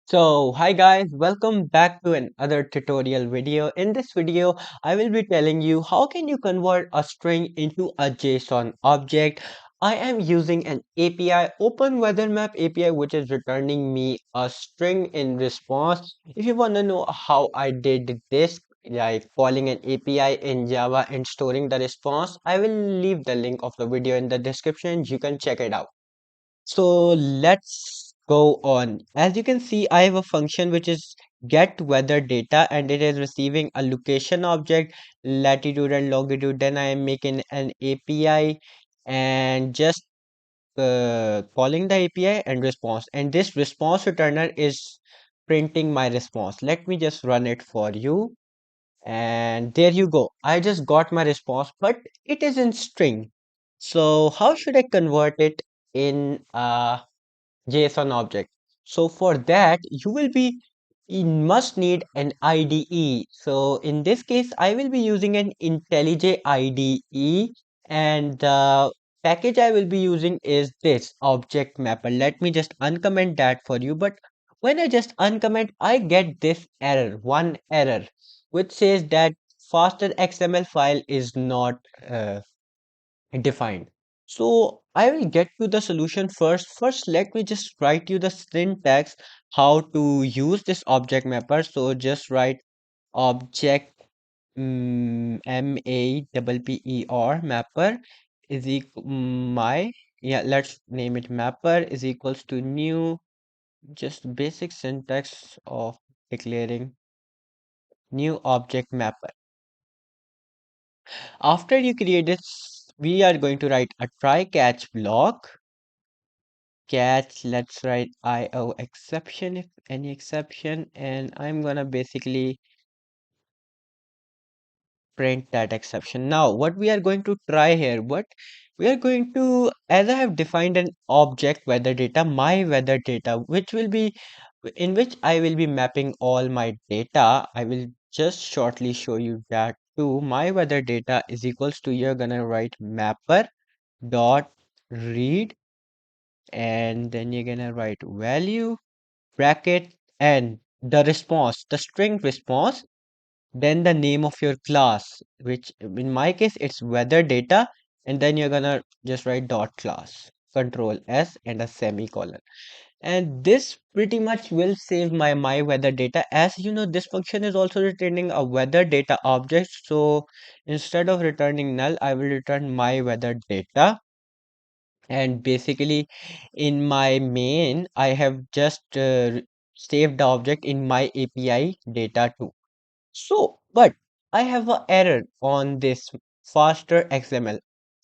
Hi guys, welcome back to another tutorial video. In this video, I will be telling you how can you convert a string into a JSON object. I am using an API, Open Weather Map API, which is returning me a string in response. If you want to know how I did this, like calling an API in Java and storing the response, I will leave the link of the video in the description. You can check it out. So let's go on. As you can see, I have a function which is get weather data and it is receiving a location object, latitude and longitude. Then I am making an API and just calling the API and response. And this response returner is printing my response. Let me just run it for you. And there you go. I just got my response, but it is in string. So how should I convert it in JSON object? So for that, you must need an IDE. So in this case, I will be using an IntelliJ IDE, and the package I will be using is this object mapper. Let me just uncomment that for you. But when I just uncomment, I get this error, one error, which says that faster XML file is not defined. So I will get to the solution first. First, let me just write you the syntax how to use this object mapper. So just write object mapper mapper is equal my yeah, let's name it mapper is equals to new, just basic syntax of declaring new object mapper. After you create this, we are going to write a try catch block. Catch, let's write IO exception if any exception, and I'm gonna basically print that exception. Now what we are going to try here, what we are going to, as I have defined an object weather data, my weather data, which will be in which I will be mapping all my data. I will just shortly show you that too. My weather data is equals to, you're gonna write mapper dot read, and then you're gonna write value bracket and the response, the string response, then the name of your class, which in my case it's weather data, and then you're gonna just write dot class, control S and a semicolon. And this pretty much will save my weather data. As you know, this function is also returning a weather data object. So instead of returning null, I will return my weather data. And basically in my main I have just saved the object in my API data too. So but I have an error on this faster XML.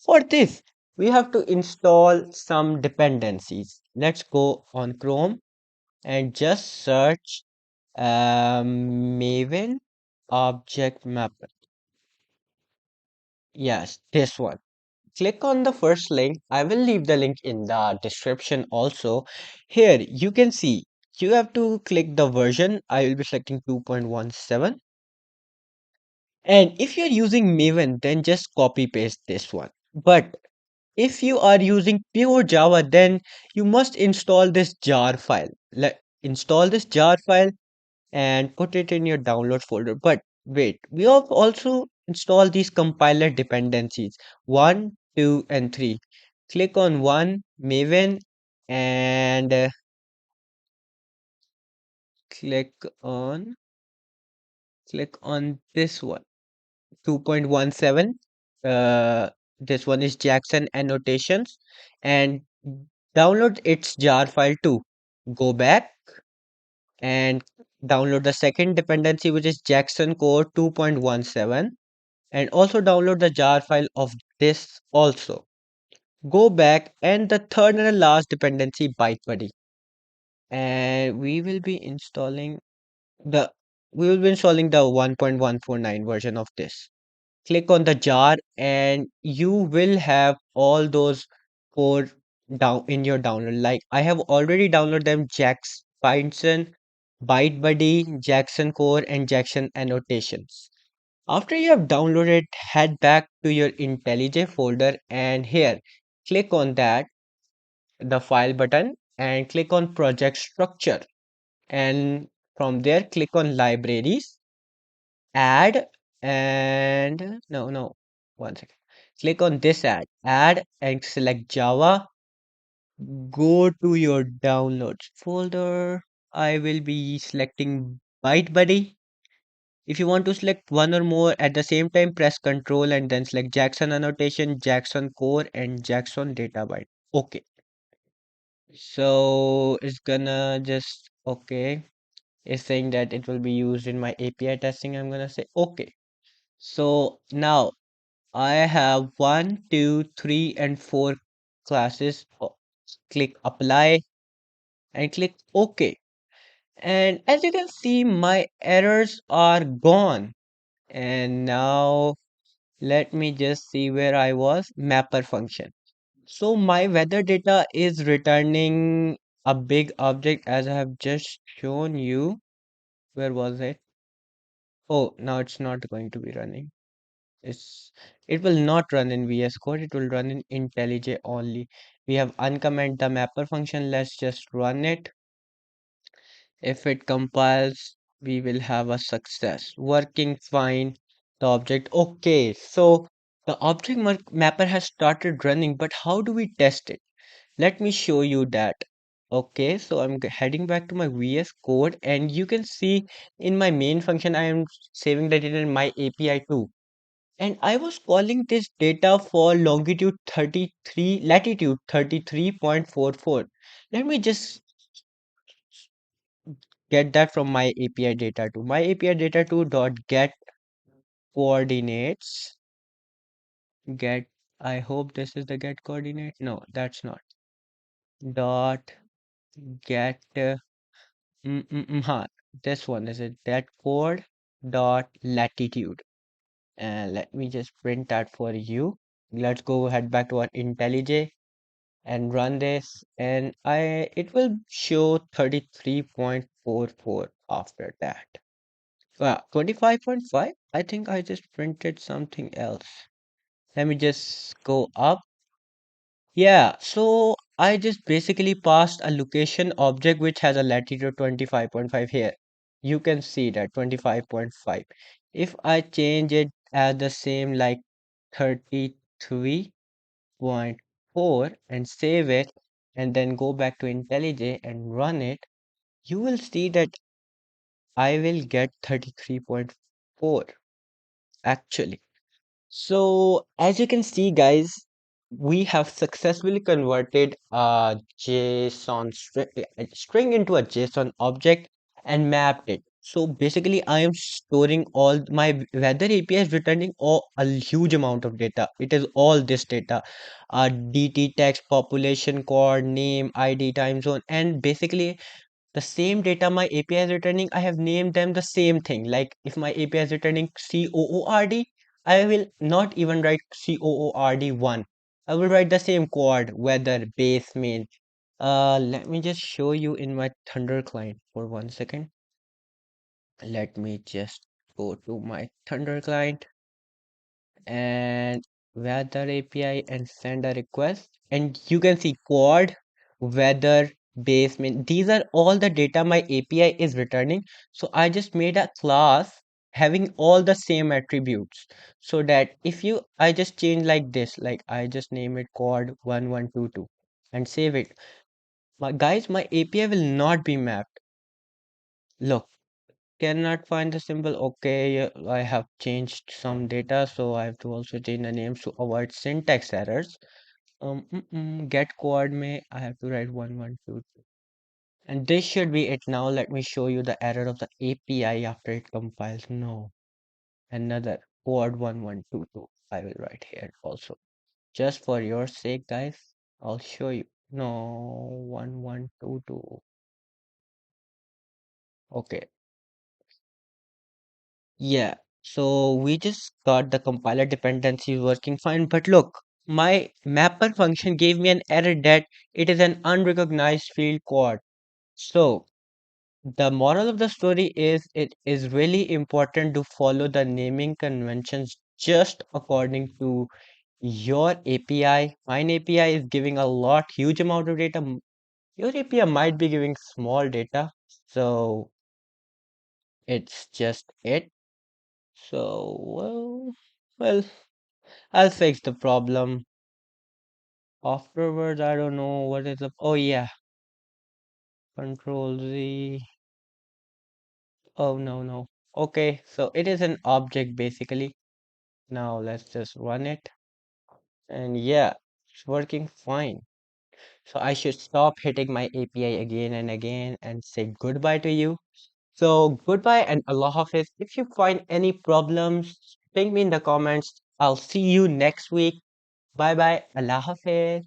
For this we have to install some dependencies. Let's go on Chrome and just search Maven object mapper. Yes, this one. Click on the first link. I will leave the link in the description also. Here you can see you have to click the version. I will be selecting 2.17. And if you're using Maven, then just copy paste this one. But if you are using pure Java, then you must install this jar file. Install this jar file and put it in your download folder. But wait, we have also installed these compiler dependencies 1, 2, and 3. Click on 1, Maven, and click on click on this one, 2.17. This one is Jackson annotations, and download its jar file too. Go back and download the second dependency, which is Jackson core 2.17, and also download the jar file of this also. Go back and the third and the last dependency, ByteBuddy, and the we will be installing the 1.149 version of this. Click on the jar and you will have all those code down in your download. Like I have already downloaded them: Python, ByteBuddy, Jackson core, and Jackson annotations. After you have downloaded, head back to your IntelliJ folder, and here click on that, the file button, and click on project structure. and from there click on libraries, add, and no, one second. Click on this add and select Java. Go to your downloads folder. I will be selecting ByteBuddy. If you want to select one or more at the same time, press Control and then select Jackson annotation, Jackson core, and Jackson data byte. Okay. So it's gonna just okay. It's saying that it will be used in my API testing. I'm gonna say okay. So now I have one, two, three, and four classes. Click apply and click OK. And as you can see, my errors are gone. And now let me just see where I was. Mapper function. So my weather data is returning a big object as I have just shown you. Where was it? Oh, now it's not going to be running. It will not run in VS Code. It will run in IntelliJ only. We have uncomment the mapper function. Let's just run it. If it compiles, we will have a success. Working fine. The object. Okay, so the object mapper has started running, but how do we test it? Let me show you that. Okay, so I'm heading back to my VS Code, and you can see in my main function, I am saving that in my API too. And I was calling this data for longitude 33, latitude 33.44. Let me just get that from my API data to my API data to dot get coordinates. Get, I hope this is the get coordinate. No, that's not. Dot get, this one is it. That code dot latitude. And let me just print that for you. Let's go head back to our IntelliJ and run this, and it will show 33.44 after that. 25.5. I think I just printed something else. Let me just go up. Yeah, so I just basically passed a location object which has a latitude 25.5 here. You can see that 25.5. If I change it as the same like 33.4 and save it and then go back to IntelliJ and run it, you will see that I will get 33.4 actually. So as you can see, guys, we have successfully converted a string into a JSON object and mapped it. So basically, I am storing all my weather API is returning a huge amount of data. It is all this data, DT text, population, code, name, ID, time zone, and basically the same data my API is returning, I have named them the same thing. Like if my API is returning COORD, I will not even write COORD1. I will write the same code, weather, base, main. Let me just show you in my Thunder client for 1 second. Let me just go to my Thunder client and weather API and send a request. And you can see quad, weather, basement. These are all the data my API is returning. So I just made a class having all the same attributes so that if you I just change like this, like I just name it quad 1122 and save it. My API will not be mapped. Look, cannot find the symbol. Okay, I have changed some data, so I have to also change the names to avoid syntax errors. Get coord may I have to write 1122. And this should be it now. Let me show you the error of the API after it compiles. No, another coord 1122. I will write here also. Just for your sake, guys, I'll show you. No, 1122. Okay. Yeah, so we just got the compiler dependencies working fine, but look, my mapper function gave me an error that it is an unrecognized field code. So the moral of the story is it is really important to follow the naming conventions just according to your API. Mine API is giving a huge amount of data. Your API might be giving small data. So it's just it. So, well, I'll fix the problem afterwards. I don't know what is up. Oh yeah, Control Z. Oh no, no. Okay, so it is an object basically. Now let's just run it. And yeah, it's working fine. So I should stop hitting my API again and again and say goodbye to you. So goodbye and Allah Hafiz. If you find any problems, ping me in the comments. I'll see you next week. Bye bye. Allah Hafiz.